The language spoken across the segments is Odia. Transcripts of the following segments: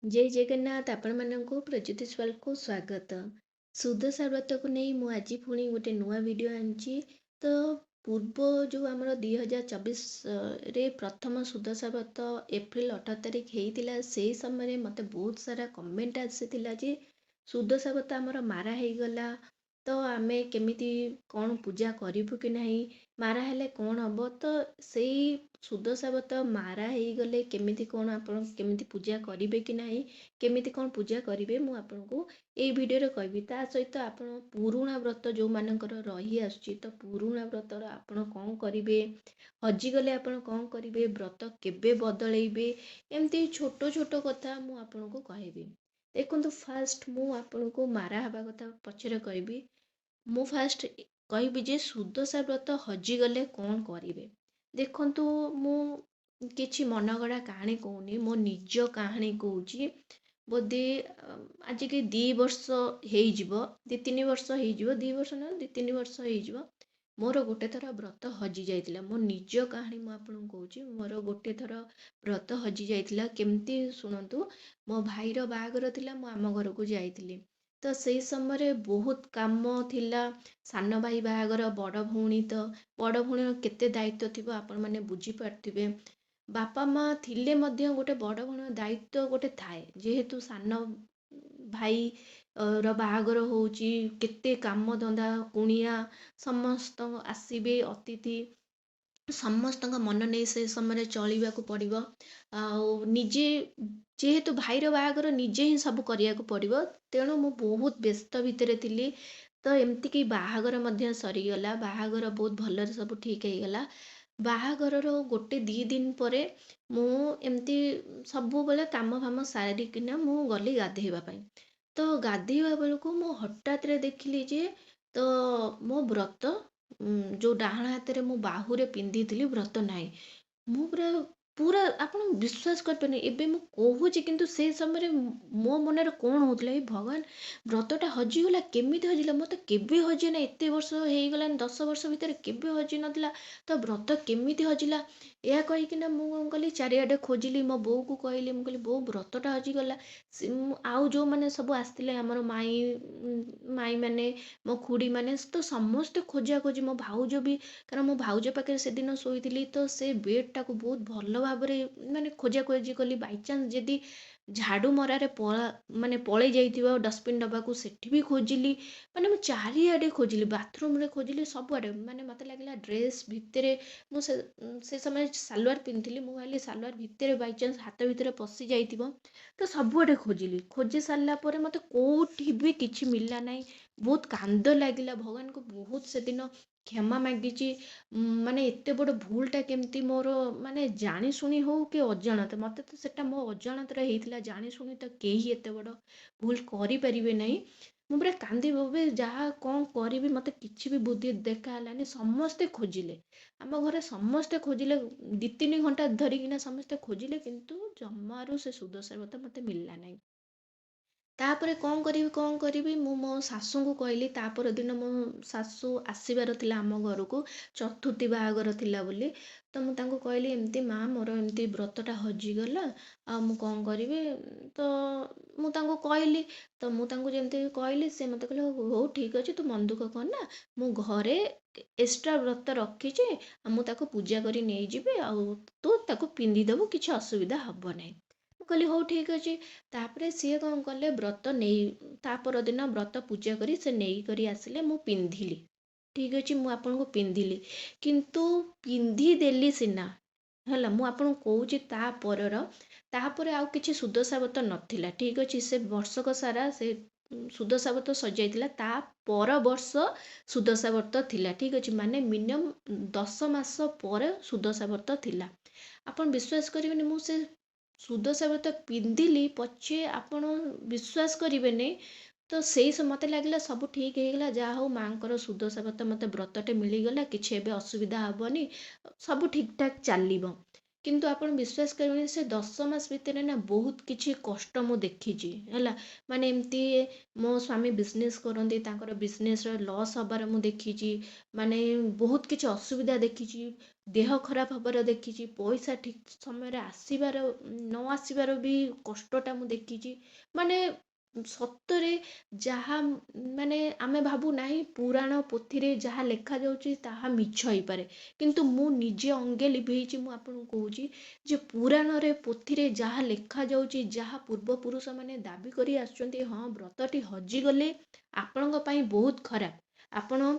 जय जगन्नाथ आपण मानक प्रज्योतिष वाल को स्वागत। सुदशा व्रत को नहीं मु आज पुणी गोटे नुआ वीडियो आनी। तो पूर्व जो आमर 2024 रे प्रथम सुदशा व्रत एप्रिल 18 तारिख होता से समय मत बहुत सारा कमेंट आसी जे सुदशा व्रत आमर मारा हो गला तो आमे केमिति कौन पूजा करूँ कि नहीं मारा हेले कौन हम तो से सुदशा व्रत मारा हो गले केमिति कौन आपण केमिति पूजा करेंगे कि नहीं केमिति कौन पूजा करेंगे मु आपन को ये वीडियो कहबी ता सहित आपण पुराणा व्रत जो मानकर रही आसुची तो पुराणा व्रत आपण कौन करेंगे हजिगले आपण कौन करेंगे व्रत केबे बदलेबे एमती छोट छोट कथा मु आपन को कहबी। देखो फास्ट मु आपन को मारा हवा कथा पछरे कहबी। मु फास्ट कहबी जे सुदशा व्रत हजिगले कौन करेंगे। देखंतु मु किछि मनगढ़ा कहानी कहूनी मो निज कहानी कहूँ बोधे आज के 2 वर्ष हो 2-3 वर्ष हो 2 वर्ष ना 2-3 वर्ष हो मोर गोटे थर व्रत हजि जाइतिला। मो निज कहानी मु आपन कहूँ मोर गोटे थर व्रत हजि जाइतिला केमती शुणु मो भाईर बाहागर थिला मु आम घर को जाइतिली तो से समय बहुत काम थिला सान भाई बाहागर बड़ भौणी तो बड़ भौणी केते दायित्व थिबो आपण माने बुझी पारथिबे। बापा माँ थिले मध्य गोटे बड़ भौणी दायित्व गोटे थाए जेहेतु सान भाई र बाहागर होउची केते काम धंदा कुणिया समस्त आसीबे अतिथि समस्त मन नहीं से समय चलवा पड़ो निजे जेहेतु भाईर बाहागर निजे ही सब करने को पड़ो तेणु मु बहुत व्यस्त भितर थी। तो एमती कि बाहागर मध्य सरीगला बाहागर बहुत भल सब ठीक हो गला। बाहागर गोटे 2 दिन पर मु एमती सबु बेले काम फाम सारिकिना मु गली गाधेवाई तो गाधेवा बेलू मु हठात देखिली जे तो मो व्रत जो डाहाण हाथ में मु बाहुरे पिंधि व्रत नाई मु पूरा पूरा आपन विश्वास करपे एबे मु कहूची किंतु से समय मो मन कौन होतला भगवान व्रतटा हजिगला केमिति हजिला मत केबे हजी ना एते वर्ष हो गला 10 वर्ष भितर केबे हजी नथिला तो व्रत केमिति हजिला या कहीकिना मु कली चारिआडे खोजिली मो बो को कहली मु कहली बो व्रतटा हजिगला आउ जो मैंने सब आसते आमर माई माई मैंने मो खुड़ी मैंने तो समस्ते खोजा खोजी मो भाउज भी कारण मो भाउज पाखे से दिन शोली तो से बेडटा को बहुत भल भाव माने खोजा खोजी कली बाईचान्स जदि झाड़ू मरारे माने पलि जाइथिबो डस्टबिन डब्बा को सेठी भी खोजिली माने मु चारिआडे खोजिली बाथरूम रे खोजिली सबआडे माने मते लागला ड्रेस भितरे मु से समय सालवार पिंधिली मु भाली सालवार भितरे बाईचान्स हाथ भितरे पशि जाइथिबो तो सबुआडे खोजिली खोजी सारा पर मत कोठी भी किछि मिलला नहीं। बहुत कांद लगिला भगवान को बहुत से दिन क्षमा मागिची माने एते बड़ भूलटा केमती मोर माने जानी शुणी हो कि अजाणत मत तो सेटा मो अजाणत होइतिला जानी शुणी तो केही एते बड़ भूल करि परिबे नहीं। मु पूरा कांदी बोबे जहाँ कौन करी मत किछि भी बुद्धि देखा हलानी समस्ते खोजिले आम घरे समस्ते खोजिले 2-3 घंटा धरिकिना समस्ते खोजिले किंतु जमारू से सुदशा व्रत मते मिलला नहीं। तापर कौन करी मु मो सासू को कहली तापर दिन मो सासू आसबार थिला आम घर को चतुर्थी बाहागर थिला बोली तो मु तांको कहली एमती माँ मोर एमती व्रतटा हजिगला आ मु कौन करी तो मु तांको कहली तो मु तांको जेमती कहली से मते कहले हो ठीक अछि तू मन दुख करना मु घरे एक्स्ट्रा व्रत रखीचे मु ताको पूजा करी नहीं जिबे आ तू ताको पिंधि देबु किछि असुविधा हबो नहीं। कहली हो ठीक अच्छे तापर सी कौन कले व्रत नहीं तापर दिन व्रत पूजा करी से नहीं करी आसिले मु पिंधिली ठीक अच्छे मु आपन को पिंधिली किंतु पिंधिदेली सिना है मु आपन कहूँ तापर आउ किछि सुदशा व्रत नथिला ठीक अच्छे से वर्षक सारा से सुदशा व्रत सजाइतिला ता पर वर्ष सुदशा व्रत थिला ठीक अच्छे माने मिनिमम 10 मास पर सुदशा व्रत थिला। आपन विश्वास करेंगे मु से सुदशा व्रत पिंधिली पछे आपण विश्वास करेंगे तो से मत लगला सब ठीक हो गला जहाँ हो माँ सुदशा व्रत मत व्रतटे मिलगला किसी एबे असुविधा हेनी सब ठीक ठाक चलो କିନ୍ତୁ ଆପଣ ବିଶ୍ୱାସ କରିବେନି ସେ 10 ମାସ ଭିତରେ ନା ବହୁତ କିଛି କଷ୍ଟ ମୁଁ ଦେଖିଛି ହେଲା। ମାନେ ଏମିତି ମୋ ସ୍ୱାମୀ ବିଜନେସ୍ କରନ୍ତି, ତାଙ୍କର ବିଜନେସ୍ର ଲସ୍ ହବାର ମୁଁ ଦେଖିଛି। ମାନେ ବହୁତ କିଛି ଅସୁବିଧା ଦେଖିଛି, ଦେହ ଖରାପ ହବାର ଦେଖିଛି, ପଇସା ଠିକ୍ ସମୟରେ ଆସିବାର ନ ଆସିବାର ବି କଷ୍ଟଟା ମୁଁ ଦେଖିଛି। ମାନେ ସତରେ ଯାହା ମାନେ ଆମେ ଭାବୁ ନାହିଁ ପୁରାଣ ପୋଥିରେ ଯାହା ଲେଖାଯାଉଛି ତାହା ମିଛ ହେଇପାରେ, କିନ୍ତୁ ମୁଁ ନିଜେ ଅଙ୍ଗେ ଲିଭେଇଛି। ମୁଁ ଆପଣଙ୍କୁ କହୁଛି ଯେ ପୁରାଣରେ ପୋଥିରେ ଯାହା ଲେଖାଯାଉଛି, ଯାହା ପୂର୍ବପୁରୁଷମାନେ ଦାବି କରି ଆସୁଛନ୍ତି, ହଁ ବ୍ରତଟି ହଜିଗଲେ ଆପଣଙ୍କ ପାଇଁ ବହୁତ ଖରାପ। ଆପଣ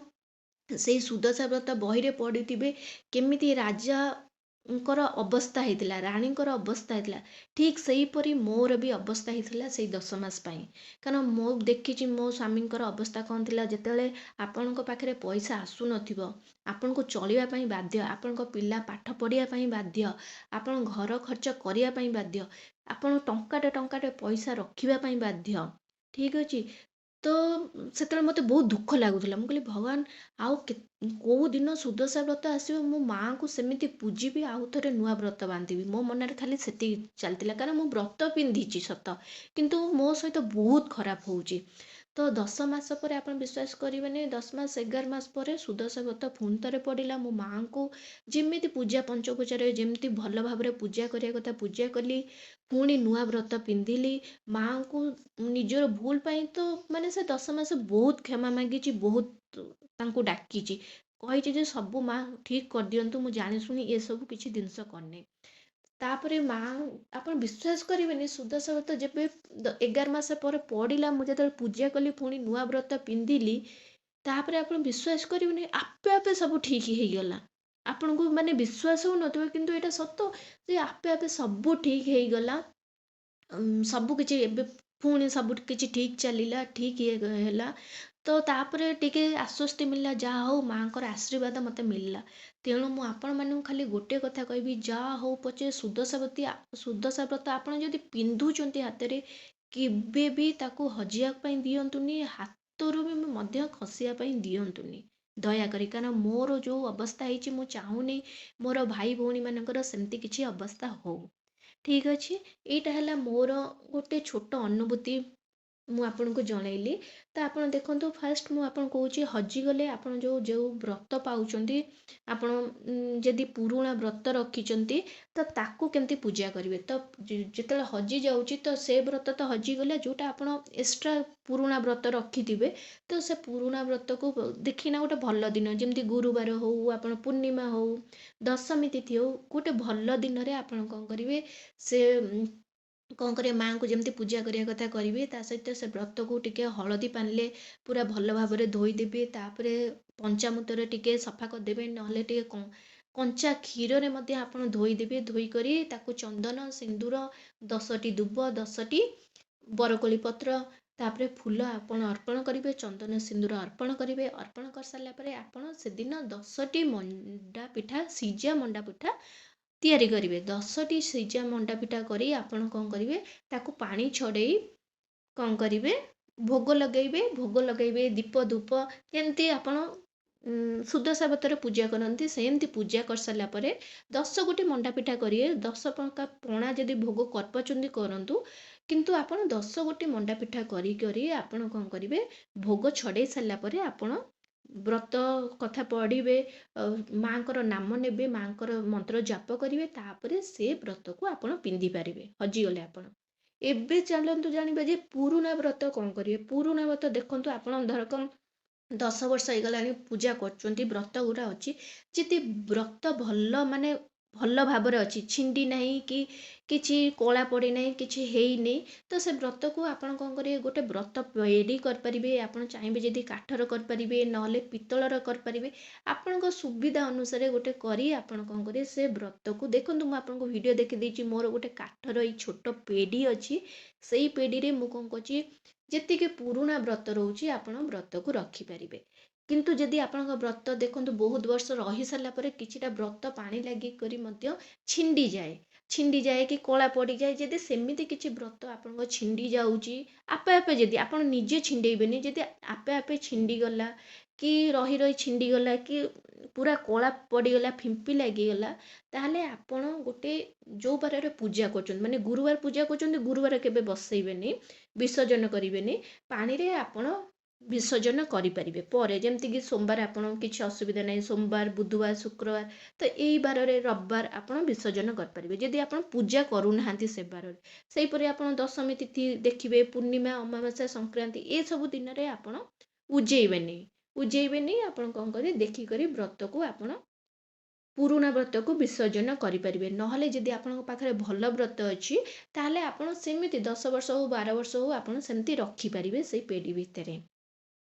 ସେଇ ସୁଦଶା ବ୍ରତ ବହିରେ ପଢ଼ିଥିବେ କେମିତି ରାଜାଙ୍କର ଅବସ୍ଥା ହେଇଥିଲା, ରାଣୀଙ୍କର ଅବସ୍ଥା ହେଇଥିଲା। ଠିକ୍ ସେହିପରି ମୋର ବି ଅବସ୍ଥା ହେଇଥିଲା ସେଇ 10 ମାସ ପାଇଁ। କାରଣ ମୁଁ ଦେଖିଛି ମୋ ସ୍ୱାମୀଙ୍କର ଅବସ୍ଥା କ'ଣ ଥିଲା। ଯେତେବେଳେ ଆପଣଙ୍କ ପାଖରେ ପଇସା ଆସୁନଥିବ, ଆପଣଙ୍କୁ ଚଳିବା ପାଇଁ ବାଧ୍ୟ, ଆପଣଙ୍କ ପିଲା ପାଠ ପଢ଼ିବା ପାଇଁ ବାଧ୍ୟ, ଆପଣ ଘର ଖର୍ଚ୍ଚ କରିବା ପାଇଁ ବାଧ୍ୟ, ଆପଣ ଟଙ୍କାଟେ ପଇସା ରଖିବା ପାଇଁ ବାଧ୍ୟ, ଠିକ୍ ଅଛି। ତ ସେତେବେଳେ ମୋତେ ବହୁତ ଦୁଃଖ ଲାଗୁଥିଲା। ମୁଁ କହିଲି ଭଗବାନ ଆଉ କୋଉ ଦିନ ସୁଦଶା ବ୍ରତ ଆସିବ, ମୁଁ ମାଆଙ୍କୁ ସେମିତି ପୂଜିବି, ଆଉ ଥରେ ନୂଆ ବ୍ରତ ବାନ୍ଧିବି। ମୋ ମନରେ ଖାଲି ସେତିକି ଚାଲିଥିଲା, କାରଣ ମୁଁ ବ୍ରତ ପିନ୍ଧିଛି ସତ, କିନ୍ତୁ ମୋ ସହିତ ବହୁତ ଖରାପ ହେଉଛି। ତ 10 ମାସ ପରେ ଆପଣ ବିଶ୍ୱାସ କରିବେନି, 10 ମାସ 11 ମାସ ପରେ ସୁଦଶା ବ୍ରତ ପୁଣି ଥରେ ପଡ଼ିଲା। ମୋ ମାଆଙ୍କୁ ଯେମିତି ପୂଜା ପଞ୍ଚପୂଜାରେ ଯେମିତି ଭଲ ଭାବରେ ପୂଜା କରିବା କଥା ପୂଜା କଲି, ପୁଣି ନୂଆ ବ୍ରତ ପିନ୍ଧିଲି। ମାଆଙ୍କୁ ନିଜର ଭୁଲ ପାଇଁ ତ ମାନେ ସେ 10 ମାସ ବହୁତ କ୍ଷମା ମାଗିଛି, ବହୁତ ତାଙ୍କୁ ଡାକିଛି, କହିଛି ଯେ ସବୁ ମା ଠିକ୍ କରିଦିଅନ୍ତୁ, ମୁଁ ଜାଣିଶୁଣି ଏସବୁ କିଛି ଜିନିଷ କରିନି। ତାପରେ ମା, ଆପଣ ବିଶ୍ୱାସ କରିବେନି ସୁଦଶା ବ୍ରତ ଯେବେ 11 ମାସ ପରେ ପଡ଼ିଲା, ମୁଁ ଯେତେବେଳେ ପୂଜା କଲି ପୁଣି ନୂଆ ବ୍ରତ ପିନ୍ଧିଲି, ତାପରେ ଆପଣ ବିଶ୍ୱାସ କରିବେନି ଆପେ ଆପେ ସବୁ ଠିକ୍ ହେଇଗଲା। ଆପଣଙ୍କୁ ମାନେ ବିଶ୍ୱାସ ହଉନଥିବ, କିନ୍ତୁ ଏଇଟା ସତ ଯେ ଆପେ ଆପେ ସବୁ ଠିକ୍ ହେଇଗଲା। ସବୁ କିଛି ଏବେ ପୁଣି ସବୁ କିଛି ଠିକ୍ ଚାଲିଲା, ଠିକ୍ ହେଲା। ତ ତାପରେ ଟିକେ ଆଶ୍ୱସ୍ତି ମିଳିଲା, ଯାହା ହଉ ମାଆଙ୍କର ଆଶୀର୍ବାଦ ମୋତେ ମିଳିଲା। ତେଣୁ ମୁଁ ଆପଣମାନଙ୍କୁ ଖାଲି ଗୋଟେ କଥା କହିବି, ଯାହା ହଉ ପଛେ ସୁଦଶା ବ୍ରତ ଆପଣ ଯଦି ପିନ୍ଧୁଛନ୍ତି ହାତରେ, କେବେ ବି ତାକୁ ହଜିବା ପାଇଁ ଦିଅନ୍ତୁନି, ହାତରୁ ବି ମଧ୍ୟ ଖସିବା ପାଇଁ ଦିଅନ୍ତୁନି ଦୟାକରି। କାରଣ ମୋର ଯେଉଁ ଅବସ୍ଥା ହେଇଛି, ମୁଁ ଚାହୁଁନି ମୋର ଭାଇ ଭଉଣୀମାନଙ୍କର ସେମିତି କିଛି ଅବସ୍ଥା ହଉ। ଠିକ୍ ଅଛି, ଏଇଟା ହେଲା ମୋର ଗୋଟେ ଛୋଟ ଅନୁଭୂତି, ମୁଁ ଆପଣଙ୍କୁ ଜଣେଇଲି। ତ ଆପଣ ଦେଖନ୍ତୁ, ଫାଷ୍ଟ ମୁଁ ଆପଣଙ୍କୁ କହୁଛି ହଜିଗଲେ ଆପଣ ଯେଉଁ ବ୍ରତ ପାଉଛନ୍ତି, ଆପଣ ଯଦି ପୁରୁଣା ବ୍ରତ ରଖିଛନ୍ତି ତ ତାକୁ କେମିତି ପୂଜା କରିବେ। ତ ଯେତେବେଳେ ହଜିଯାଉଛି ତ ସେ ବ୍ରତ ତ ହଜିଗଲା, ଯେଉଁଟା ଆପଣ ଏକ୍ସଟ୍ରା ପୁରୁଣା ବ୍ରତ ରଖିଥିବେ ତ ସେ ପୁରୁଣା ବ୍ରତକୁ ଦେଖିନା ଗୋଟେ ଭଲ ଦିନ, ଯେମିତି ଗୁରୁବାର ହଉ, ଆପଣ ପୂର୍ଣ୍ଣିମା ହଉ, ଦଶମୀ ତିଥି ହଉ, ଗୋଟେ ଭଲ ଦିନରେ ଆପଣ କ'ଣ କରିବେ, ସେ କ'ଣ କରିବେ, ମାଆଙ୍କୁ ଯେମିତି ପୂଜା କରିବା କଥା କରିବେ। ତା ସହିତ ସେ ବ୍ରତକୁ ଟିକେ ହଳଦୀ ପାଣିରେ ପୁରା ଭଲ ଭାବରେ ଧୋଇଦେବେ। ତାପରେ ପଞ୍ଚାମୃତରେ ଟିକେ ସଫା କରିଦେବେ, ନହେଲେ ଟିକେ କଞ୍ଚା କ୍ଷୀରରେ ମଧ୍ୟ ଆପଣ ଧୋଇଦେବେ। ଧୋଇକରି ତାକୁ ଚନ୍ଦନ ସିନ୍ଦୁର, 10ଟି ଦୁବ, 10ଟି ବରକୋଳି ପତ୍ର, ତାପରେ ଫୁଲ ଆପଣ ଅର୍ପଣ କରିବେ, ଚନ୍ଦନ ସିନ୍ଦୁର ଅର୍ପଣ କରିବେ। ଅର୍ପଣ କରିସାରିଲା ପରେ ଆପଣ ସେଦିନ 10ଟି ମଣ୍ଡା ପିଠା, ସିଝା ମଣ୍ଡା ପିଠା ତିଆରି କରିବେ। 10ଟି ସିଝା ମଣ୍ଡା ପିଠା କରି ଆପଣ କ'ଣ କରିବେ, ତାକୁ ପାଣି ଛଡ଼େଇ କ'ଣ କରିବେ, ଭୋଗ ଲଗାଇବେ। ଭୋଗ ଲଗାଇବେ, ଦୀପ ଧୂପ ଯେମିତି ଆପଣ ସୁଦଶା ବ୍ରତରେ ପୂଜା କରନ୍ତି ସେମିତି ପୂଜା କରିସାରିଲା ପରେ 10 ଗୋଟି ମଣ୍ଡା ପିଠା କରିବେ। 10 ଟଙ୍କା ପଣା ଯଦି ଭୋଗ କରିପାରୁଛନ୍ତି କରନ୍ତୁ, କିନ୍ତୁ ଆପଣ 10 ଗୋଟି ମଣ୍ଡା ପିଠା କରି ଆପଣ କ'ଣ କରିବେ, ଭୋଗ ଛଡ଼େଇ ସାରିଲା ପରେ ଆପଣ ବ୍ରତ କଥା ପଢ଼ିବେ, ମାଆଙ୍କର ନାମ ନେବେ, ମାଆଙ୍କର ମନ୍ତ୍ର ଜାପ କରିବେ। ତାପରେ ସେ ବ୍ରତକୁ ଆପଣ ପିନ୍ଧି ପାରିବେ, ହଜିଗଲେ ଆପଣ। ଏବେ ଚାଲନ୍ତୁ ଜାଣିବା ଯେ ପୁରୁଣା ବ୍ରତ କ'ଣ କରିବେ। ପୁରୁଣା ବ୍ରତ ଦେଖନ୍ତୁ, ଆପଣ ଧରକ 10 ବର୍ଷ ହେଇଗଲାଣି ପୂଜା କରୁଛନ୍ତି, ବ୍ରତ ଗୁଡ଼ା ଅଛି, ଯଦି ବ୍ରତ ଭଲ ମାନେ ଭଲ ଭାବରେ ଅଛି, ଛିଣ୍ଡି ନାହିଁ କି କିଛି କଳା ପଡ଼ିନାହିଁ, କିଛି ହେଇନି, ତ ସେ ବ୍ରତକୁ ଆପଣ କ'ଣ କରିବେ, ଗୋଟେ ବ୍ରତ ପେଡ଼ି କରିପାରିବେ। ଆପଣ ଚାହିଁବେ ଯଦି କାଠର କରିପାରିବେ, ନହେଲେ ପିତ୍ତଳର କରିପାରିବେ। ଆପଣଙ୍କ ସୁବିଧା ଅନୁସାରେ ଗୋଟେ କରି ଆପଣ କ'ଣ କରିବେ, ସେ ବ୍ରତକୁ ଦେଖନ୍ତୁ, ମୁଁ ଆପଣଙ୍କୁ ଭିଡ଼ିଓ ଦେଖିଦେଇଛି, ମୋର ଗୋଟେ କାଠର ଏଇ ଛୋଟ ପେଡ଼ି ଅଛି। ସେଇ ପେଡ଼ିରେ ମୁଁ କ'ଣ କରୁଛି, ଯେତିକି ପୁରୁଣା ବ୍ରତ ରହୁଛି ଆପଣ ବ୍ରତକୁ ରଖିପାରିବେ। କିନ୍ତୁ ଯଦି ଆପଣଙ୍କ ବ୍ରତ ଦେଖନ୍ତୁ ବହୁତ ବର୍ଷ ରହିସାରିଲା ପରେ କିଛିଟା ବ୍ରତ ପାଣି ଲାଗିକରି ମଧ୍ୟ ଛିଣ୍ଡିଯାଏ, ଛିଣ୍ଡି ଯାଏ କି କଳା ପଡ଼ିଯାଏ, ଯଦି ସେମିତି କିଛି ବ୍ରତ ଆପଣଙ୍କ ଛିଣ୍ଡି ଯାଉଛି, ଆପେ ଆପେ ଯଦି ଆପଣ ନିଜେ ଛିଣ୍ଡେଇବେନି, ଯଦି ଆପେ ଆପେ ଛିଣ୍ଡିଗଲା କି ରହି ରହି ଛିଣ୍ଡିଗଲା କି ପୁରା କଳା ପଡ଼ିଗଲା, ଫିମ୍ପି ଲାଗିଗଲା, ତାହେଲେ ଆପଣ ଗୋଟେ ଯେଉଁ ବାରରେ ପୂଜା କରୁଛନ୍ତି, ମାନେ ଗୁରୁବାର ପୂଜା କରୁଛନ୍ତି, ଗୁରୁବାର କେବେ ବସେଇବେନି, ବିସର୍ଜନ କରିବେନି, ପାଣିରେ ଆପଣ ବିସର୍ଜନ କରିପାରିବେ ପରେ। ଯେମିତିକି ସୋମବାର ଆପଣଙ୍କ କିଛି ଅସୁବିଧା ନାହିଁ, ସୋମବାର, ବୁଧବାର, ଶୁକ୍ରବାର, ତ ଏଇ ବାରରେ ରବିବାର ଆପଣ ବିସର୍ଜନ କରିପାରିବେ ଯଦି ଆପଣ ପୂଜା କରୁନାହାନ୍ତି ସେ ବାରରେ। ସେହିପରି ଆପଣ ଦଶମୀ ତିଥି ଦେଖିବେ, ପୂର୍ଣ୍ଣିମା, ଅମାବାସ୍ୟା, ସଂକ୍ରାନ୍ତି, ଏସବୁ ଦିନରେ ଆପଣ ଉଜେଇବେନି ଆପଣ କ'ଣ କରିବେ, ଦେଖିକରି ବ୍ରତକୁ ଆପଣ ପୁରୁଣା ବ୍ରତକୁ ବିସର୍ଜନ କରିପାରିବେ। ନହେଲେ ଯଦି ଆପଣଙ୍କ ପାଖରେ ଭଲ ବ୍ରତ ଅଛି, ତାହେଲେ ଆପଣ ସେମିତି 10 ବର୍ଷ ହଉ 12 ବର୍ଷ ହଉ ଆପଣ ସେମିତି ରଖିପାରିବେ ସେଇ ପେଡ଼ି ଭିତରେ।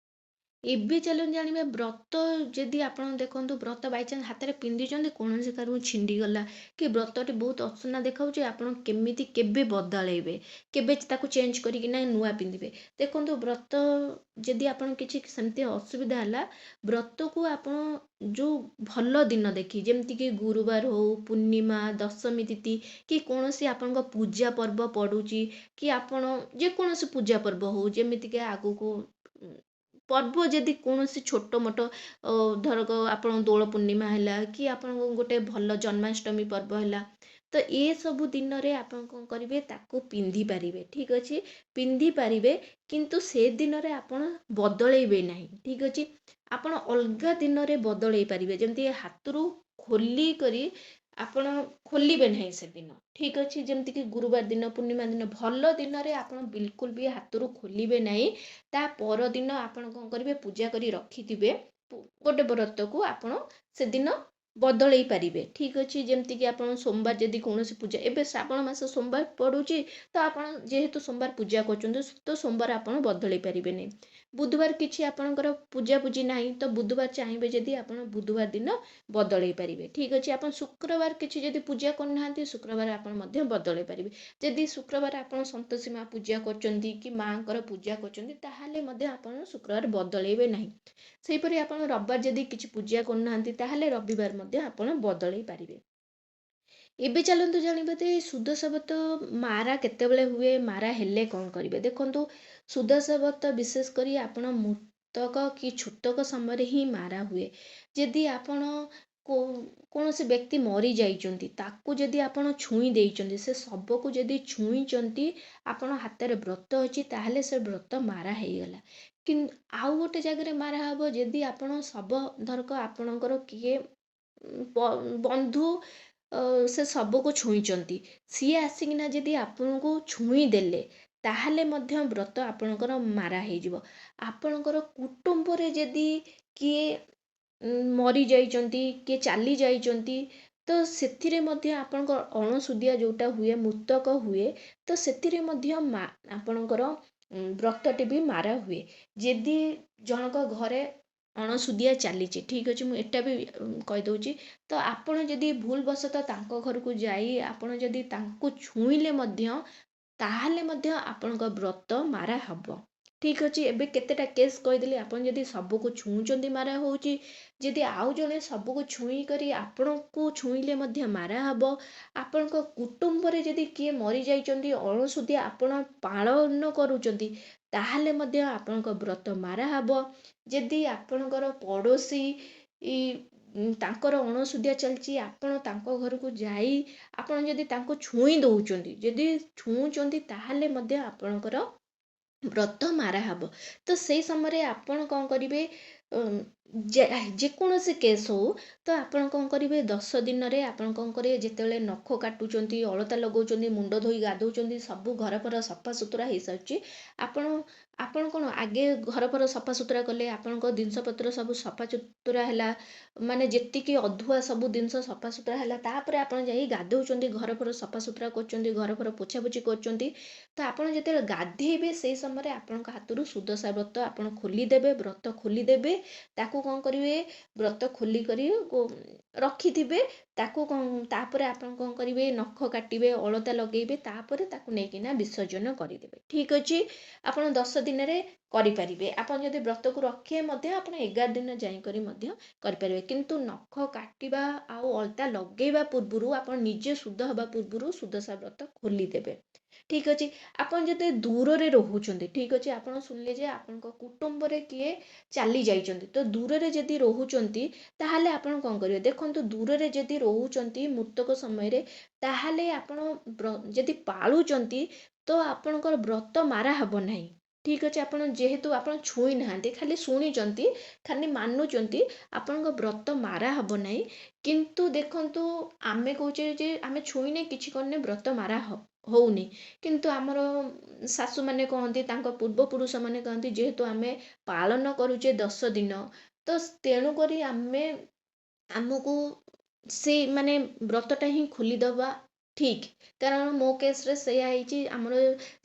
ଏବେ ଚାଲନ୍ତୁ ଜାଣିବା ବ୍ରତ। ଯଦି ଆପଣ ଦେଖନ୍ତୁ ବ୍ରତ ବାଇଚାନ୍ସ ହାତରେ ପିନ୍ଧିଛନ୍ତି, କୌଣସି କାରଣ ଛିଣ୍ଡିଗଲା କି ବ୍ରତଟି ବହୁତ ଅସନା ଦେଖାଉଛି, ଆପଣ କେମିତି କେବେ ବଦଳେଇବେ, କେବେ ତାକୁ ଚେଞ୍ଜ କରିକିନା ନୂଆ ପିନ୍ଧିବେ। ଦେଖନ୍ତୁ ବ୍ରତ ଯଦି ଆପଣ କିଛି ସେମିତି ଅସୁବିଧା ହେଲା, ବ୍ରତକୁ ଆପଣ ଯେଉଁ ଭଲ ଦିନ ଦେଖି, ଯେମିତିକି ଗୁରୁବାର ହଉ, ପୂର୍ଣ୍ଣିମା, ଦଶମୀ ତିଥି କି କୌଣସି ଆପଣଙ୍କ ପୂଜା ପର୍ବ ପଡ଼ୁଛି, କି ଆପଣ ଯେକୌଣସି ପୂଜା ପର୍ବ ହଉ, ଯେମିତିକି ଆଗକୁ ପର୍ବ ଯଦି କୌଣସି ଛୋଟ ମୋଟ ଧରକ ଆପଣ ଦୋଳ ପୂର୍ଣ୍ଣିମା ହେଲା କି ଆପଣଙ୍କ ଗୋଟେ ଭଲ ଜନ୍ମାଷ୍ଟମୀ ପର୍ବ ହେଲା, ତ ଏସବୁ ଦିନରେ ଆପଣ କ'ଣ କରିବେ, ତାକୁ ପିନ୍ଧି ପାରିବେ, ଠିକ୍ ଅଛି, ପିନ୍ଧି ପାରିବେ, କିନ୍ତୁ ସେ ଦିନରେ ଆପଣ ବଦଳେଇବେ ନାହିଁ, ଠିକ୍ ଅଛି। ଆପଣ ଅଲଗା ଦିନରେ ବଦଳେଇ ପାରିବେ, ଯେମିତି ହାତରୁ ଖୋଲି କରି ଆପଣ ଖୋଲିବେ ନାହିଁ ସେଦିନ, ଠିକ୍ ଅଛି। ଯେମିତିକି ଗୁରୁବାର ଦିନ, ପୂର୍ଣ୍ଣିମା ଦିନ, ଭଲ ଦିନରେ ଆପଣ ବିଲକୁଲ ବି ହାତରୁ ଖୋଲିବେ ନାହିଁ। ତା ପରଦିନ ଆପଣ କ'ଣ କରିବେ, ପୂଜା କରି ରଖିଥିବେ ଗୋଟେ ବ୍ରତକୁ ଆପଣ ସେଦିନ ବଦଳେଇ ପାରିବେ, ଠିକ୍ ଅଛି। ଯେମିତିକି ଆପଣ ସୋମବାର ଯଦି କୌଣସି ପୂଜା, ଏବେ ଶ୍ରାବଣ ମାସ ସୋମବାର ପଡ଼ୁଛି, ତ ଆପଣ ଯେହେତୁ ସୋମବାର ପୂଜା କରୁଛନ୍ତି, ତ ସୋମବାର ଆପଣ ବଦଳେଇ ପାରିବେନି। ବୁଧବାର କିଛି ଆପଣଙ୍କର ପୂଜାପୂଜି ନାହିଁ, ତ ବୁଧବାର ଚାହିଁବେ ଯଦି ଆପଣ ବୁଧବାର ଦିନ ବଦଳେଇ ପାରିବେ, ଠିକ୍ ଅଛି। ଆପଣ ଶୁକ୍ରବାର କିଛି ଯଦି ପୂଜା କରୁନାହାନ୍ତି, ଶୁକ୍ରବାର ଆପଣ ମଧ୍ୟ ବଦଳେଇ ପାରିବେ। ଯଦି ଶୁକ୍ରବାର ଆପଣ ସନ୍ତୋଷୀ ମା ପୂଜା କରୁଛନ୍ତି କି ମାଙ୍କର ପୂଜା କରୁଛନ୍ତି, ତାହେଲେ ମଧ୍ୟ ଆପଣ ଶୁକ୍ରବାର ବଦଳେଇବେ ନାହିଁ। ସେହିପରି ଆପଣ ରବିବାର ଯଦି କିଛି ପୂଜା କରୁନାହାନ୍ତି, ତାହେଲେ ରବିବାର ମଧ୍ୟ ଆପଣ ବଦଳେଇ ପାରିବେ। ଏବେ ଚାଲନ୍ତୁ ଜାଣିବା ଯେ ସୁଦଶା ବ୍ରତ ମାରା କେତେବେଳେ ହୁଏ, ମାରା ହେଲେ କ'ଣ କରିବେ। ଦେଖନ୍ତୁ ସୁଦଶା ବ୍ରତ ବିଶେଷ କରି ଆପଣ ମୃତକ କି ଛୁତକ ସମୟରେ ହିଁ ମାରା ହୁଏ। ଯଦି ଆପଣ କୌଣସି ବ୍ୟକ୍ତି ମରିଯାଇଛନ୍ତି, ତାକୁ ଯଦି ଆପଣ ଛୁଇଁ ଦେଇଛନ୍ତି, ସେ ଶବକୁ ଯଦି ଛୁଇଁଛନ୍ତି, ଆପଣ ହାତରେ ବ୍ରତ ଅଛି, ତାହେଲେ ସେ ବ୍ରତ ମାରା ହେଇଗଲା। କିନ୍ତୁ ଆଉ ଗୋଟେ ଜାଗାରେ ମାରା ହେବ, ଯଦି ଆପଣ ଶବ ଧରକ ଆପଣଙ୍କର କିଏ ବନ୍ଧୁ ସେ ଶବକୁ ଛୁଇଁଛନ୍ତି, ସିଏ ଆସିକିନା ଯଦି ଆପଣଙ୍କୁ ଛୁଇଁ ଦେଲେ, ତାହେଲେ ମଧ୍ୟ ବ୍ରତ ଆପଣଙ୍କର ମାରା ହେଇଯିବ। ଆପଣଙ୍କର କୁଟୁମ୍ବରେ ଯଦି କିଏ ମରିଯାଇଛନ୍ତି, କିଏ ଚାଲି ଯାଇଛନ୍ତି, ତ ସେଥିରେ ମଧ୍ୟ ଆପଣଙ୍କ ଅଣସୁଧିଆ ଯେଉଁଟା ହୁଏ, ମୃତକ ହୁଏ, ତ ସେଥିରେ ମଧ୍ୟ ଆପଣଙ୍କର ବ୍ରତଟି ବି ମାରା ହୁଏ। ଯଦି ଜଣଙ୍କ ଘରେ ଅଣସୁଧିଆ ଚାଲିଛି, ଠିକ୍ ଅଛି, ମୁଁ ଏଟା ବି କହିଦେଉଛି, ତ ଆପଣ ଯଦି ଭୁଲ ବଶତଃ ତାଙ୍କ ଘରକୁ ଯାଇ ଆପଣ ଯଦି ତାଙ୍କୁ ଛୁଇଁଲେ ମଧ୍ୟ, ତାହେଲେ ମଧ୍ୟ ଆପଣଙ୍କ ବ୍ରତ ମାରା ହେବ, ଠିକ୍ ଅଛି। ଏବେ କେତେଟା କେସ୍ କହିଦେଲି, ଆପଣ ଯଦି ଶବକୁ ଛୁଉଁଛନ୍ତି ମାରା ହେଉଛି, ଯଦି ଆଉ ଜଣେ ଶବକୁ ଛୁଇଁ କରି ଆପଣଙ୍କୁ ଛୁଇଁଲେ ମଧ୍ୟ ମାରା ହେବ। ଆପଣଙ୍କ କୁଟୁମ୍ବରେ ଯଦି କିଏ ମରିଯାଇଛନ୍ତି, ଅଣସୁଧିଆ ଆପଣ ପାଳନ କରୁଛନ୍ତି, ତାହେଲେ ମଧ୍ୟ ଆପଣଙ୍କ ବ୍ରତ ମାରା ହେବ। ଯଦି ଆପଣଙ୍କର ପଡ଼ୋଶୀ ତାଙ୍କର ଅଣସୁଧିଆ ଚାଲିଛି, ଆପଣ ତାଙ୍କ ଘରକୁ ଯାଇ ଆପଣ ଯଦି ତାଙ୍କୁ ଛୁଇଁ ଦେଉଛନ୍ତି, ଯଦି ଛୁଉଁଛନ୍ତି, ତାହେଲେ ମଧ୍ୟ ଆପଣଙ୍କର ବ୍ରତ ମାରା ହେବ। ତ ସେଇ ସମୟରେ ଆପଣ କ'ଣ କରିବେ, ଯେକୌଣସି କେସ୍ ହଉ, ତ ଆପଣ କ'ଣ କରିବେ, 10 ଦିନରେ ଆପଣ କ'ଣ କରିବେ, ଯେତେବେଳେ ନଖ କାଟୁଛନ୍ତି, ଅଳତା ଲଗାଉଛନ୍ତି, ମୁଣ୍ଡ ଧୋଇ ଗାଧଉଛନ୍ତି, ସବୁ ଘରଫର ସଫାସୁତୁରା ହେଇସାରିଛି, ଆପଣ କ'ଣ ଆଗେ ଘରଫର ସଫାସୁତୁରା କଲେ, ଆପଣଙ୍କ ଜିନିଷପତ୍ର ସବୁ ସଫାସୁତୁରା ହେଲା, ମାନେ ଯେତିକି ଅଧୁଆ ସବୁ ଜିନିଷ ସଫାସୁତୁରା ହେଲା, ତାପରେ ଆପଣ ଯାଇ ଗାଧଉଛନ୍ତି, ଘରଫର ସଫାସୁତୁରା କରୁଛନ୍ତି, ଘରଫର ପୋଛାପୋଛି କରୁଛନ୍ତି, ତ ଆପଣ ଯେତେବେଳେ ଗାଧେଇବେ, ସେଇ ସମୟରେ ଆପଣଙ୍କ ହାତରୁ ସୁଦଶା ବ୍ରତ ଆପଣ ଖୋଲିଦେବେ, ବ୍ରତ ଖୋଲିଦେବେ, ताकू कौन करेंगे व्रत खोली कर रखिथे ताकू तापर आपण कौन करेंगे नख काटे अलता लगेबे तापर ताकू नेकिना विसर्जन करदेवे ठीक अच्छे आपण 10 दिन रे करें आपन जदि व्रत को रखे आप 11 दिन जाकर किंतु नख काटिबा आउ अलता लगेबा पूर्व आप निजे शुद्ध हवा पूर्व सुदशा व्रत खोलीदेवे ठीक अच्छे आपन जदि दूर रे रोहुचंती ठीक अच्छे आपन सुनले जे आपन कुटुंब रे किए चली जाइचंती तो दूर रे जदि रोहुचंती ताहाले आपन कोन करिवे देखंतु दूर रे जदि रोहुचंती मुक्तक समय रे ताहाले आपन जदि पालुचंती तो आपनकर व्रत मारा हबो नाही ठीक अच्छे आपन जेहेतु आपन छुई नाहांती खाली शुणिचंती खाली मानुचंती आपन व्रत मारा हबो नाही किंतु देखंतु आमे कहूचे जे आमे छुईने किछि करने व्रत मारा होउनी किंतु आमर शाशु माने कहती पूर्वपुरुष माने कहती जेहेतु आमे पालन करूचे 10 दिन तो तेणुक आमे आमको से माने व्रतटा ही खोलीदबा ठीक कारण मो केस रे से आमर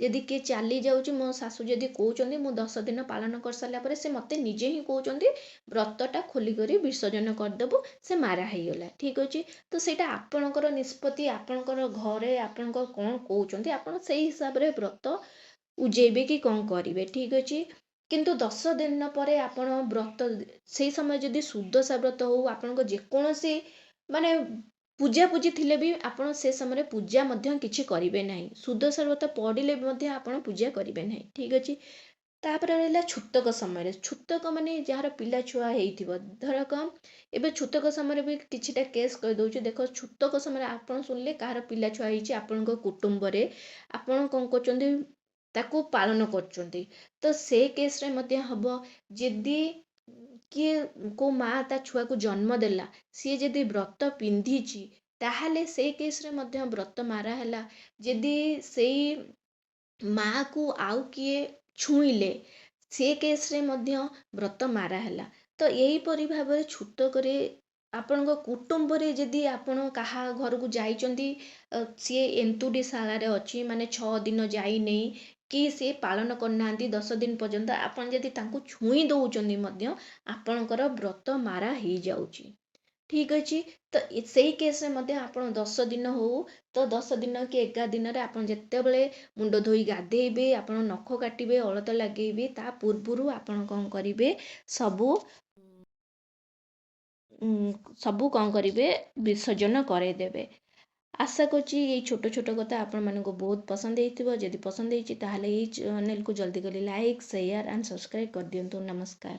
यदि किए चली जाऊँ मो शाशु जदि कहते मु 10 दिन पालन कर सारा पर से मते निजे ही कहते व्रतटा खोलिक विसर्जन करदेबू से मारा हो गला ठीक अच्छे तो सेटा आपणकर निष्पत्ति आपणकर घरे आपण कौन कहते आप हिसाब से व्रत उजेबे कि कौन करेंगे ठीक अच्छे किंतु 10 दिन पर आपण व्रत से समय जदि सुदशा व्रत हो आपण जेकोसी माने पूजा पूजी थिले भी आपण से समय पूजा मध्य किछि करिवे नाही सुदशा व्रत पड़िले मध्य आपण पूजा करिवे नाही ठीक अच्छे तापर रहा छूतक समय छूतक माने जार पिला छुआ होइथिबो धरक एबे छूतक समय भी किछिटा केस कहि दउछि देखो छूतक समय आपण सुनले कार पिला छुआ होइछि आपण कुटुंब रे आपण कोन करचंदी ताकू पालन करचंदी तो से केस रे मध्य हबो जदि किए को माँ ता छुआ को जन्म देला सी जदि व्रत पिंधिची ताहाले से केस रे मध्य व्रत मारा हैला जदि सेई माँ को आउ किए छुईले से केस रे मध्य व्रत मारा हैला तो यही परि भाबरे छूतक रे आपण कुटुंब रे जदि आपण कहा घर को जाइचंदी सी एंतुडी शाला रे अछि माने 6 दिन जाई नै कि से पालन करना 10 दिन पर्यंत आपण जदि तांको छुई दउचंदी मध्य आपणकर व्रत मारा ही जाउची ठीक अच्छे तो से केस मध्य आपण 10 दिन हो तो 10 दिन कि 11 दिन रे आपण जेतेबेले मुंड धोई गाधेबे आपण नख काटिबे अलता लगेबे ता पूर्वरु आपण कोन करिवे सबू कौन करेंगे विसर्जन करदेवे आशा करछि ये छोट छोट कथा आपण मानको बहुत पसंद होइथिबो जदि पसंद होइछि ताहाले ये चैनल को जल्दी कर लाइक शेयर एंड सब्सक्राइब कर दियंतु नमस्कार।